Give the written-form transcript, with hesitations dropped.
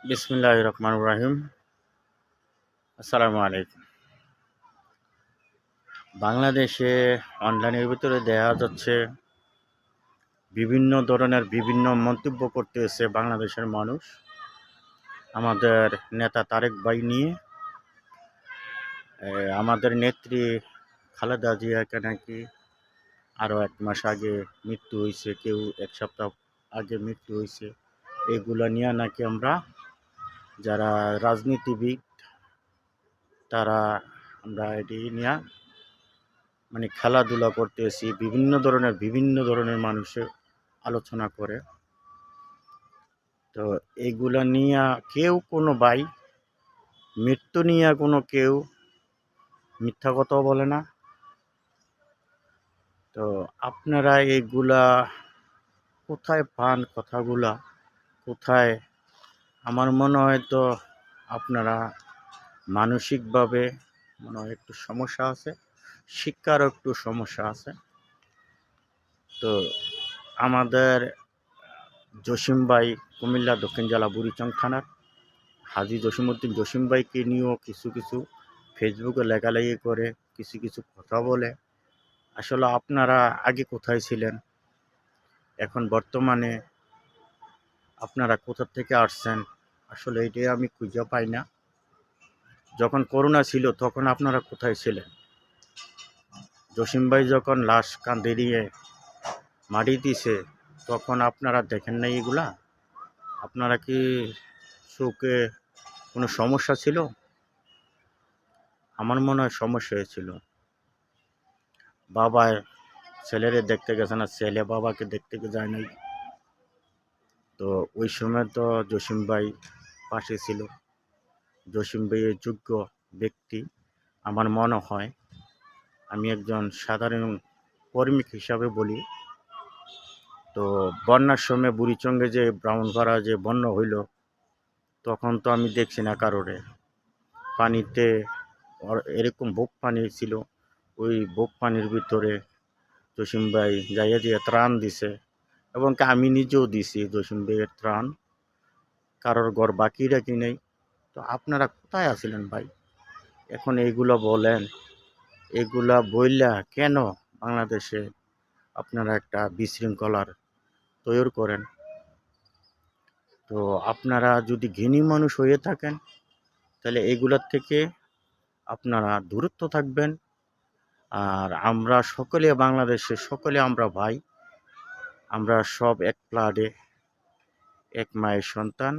বিসমিল্লাহির রহমানির রহিম। আসসালামু আলাইকুম। বাংলাদেশে অনলাইনের ভিতরে দেখা যাচ্ছে বিভিন্ন ধরনের বিভিন্ন মন্তব্য করতেছে বাংলাদেশের মানুষ আমাদের নেতা তারেক ভাই নিয়ে। আমাদের নেত্রী খালেদা জিয়াকে নাকি আরও 1 মাস আগে মৃত্যু হয়েছে, কেউ 1 সপ্তাহ আগে মৃত্যু হয়েছে। এগুলো নিয়ে নাকি আমরা যারা রাজনীতিবিদ তারা আমরা এটি নিয়ে মানে খেলাধুলা করতেছি, বিভিন্ন ধরনের মানুষে আলোচনা করে। তো এইগুলা নিয়ে কেউ কোনো ভাই মৃত্যু নিয়ে কোনো কেউ মিথ্যা কথাও বলে না। তো আপনারা এইগুলা কোথায় পান কথাগুলা, কোথায়? আমার মনে হয় তো আপনারা মানসিকভাবে মনে হয় একটু সমস্যা আছে, শিক্ষারও একটু সমস্যা আছে। তো আমাদের জসিম ভাই কুমিল্লা দক্ষিণ জেলা বুড়িচং থানার হাজী জসিমউদ্দিন জসিম ভাইকে নিয়েও কিছু কিছু ফেসবুকে লেখালেখি করে, কিছু কিছু কথা বলে। আসলে আপনারা আগে কোথায় ছিলেন, এখন বর্তমানে আপনারা কোথা থেকে আসছেন, আসলে এটাই আমি খুঁজে পাই না। যখন করোনা ছিল তখন আপনারা কোথায় ছিলেন? জসিম ভাই যখন লাশ কাঁধে নিয়ে মাটি দিছে তখন আপনারা দেখেন নাই এগুলা? আপনারা কি চোখে কোনো সমস্যা ছিল? আমার মনে হয় সমস্যা হয়েছিল। বাবা ছেলেরে দেখতে গেছে না, ছেলে বাবাকে দেখতে যায় নাই। তো ওই সময় তো জসিম ভাই পাশে ছিল। জসিম ভাইয়ের যোগ্য ব্যক্তি আমার মনে হয়। আমি একজন সাধারণ কর্মিক হিসাবে বলি। তো বন্যার সময় বুড়িচঙ্গে যে ব্রাহ্মণপাড়া যে বন্যা হইল, তখন তো আমি দেখছি না কারোরে পানিতে এরকম বুক পানি ছিল। ওই বুক পানির ভিতরে জসিম ভাই যাইয়া দিয়ে ত্রাণ দিছে, এবং আমি নিজেও দিছি জসিম ভাইয়ের ত্রাণ। কারোর ঘর বাকি রাখি নেই। তো আপনারা কোথায় আছিলেন ভাই? এখন এইগুলো বলেন, এগুলা বইলা কেন বাংলাদেশে আপনারা একটা বিশৃঙ্খলার তৈরি করেন? তো আপনারা যদি জ্ঞানী মানুষ হয়ে থাকেন তাহলে এগুলার থেকে আপনারা দূরত্ব থাকবেন। আর আমরা সকলে বাংলাদেশে সকলে আমরা ভাই, আমরা সব এক প্লাডে এক মায়ের সন্তান।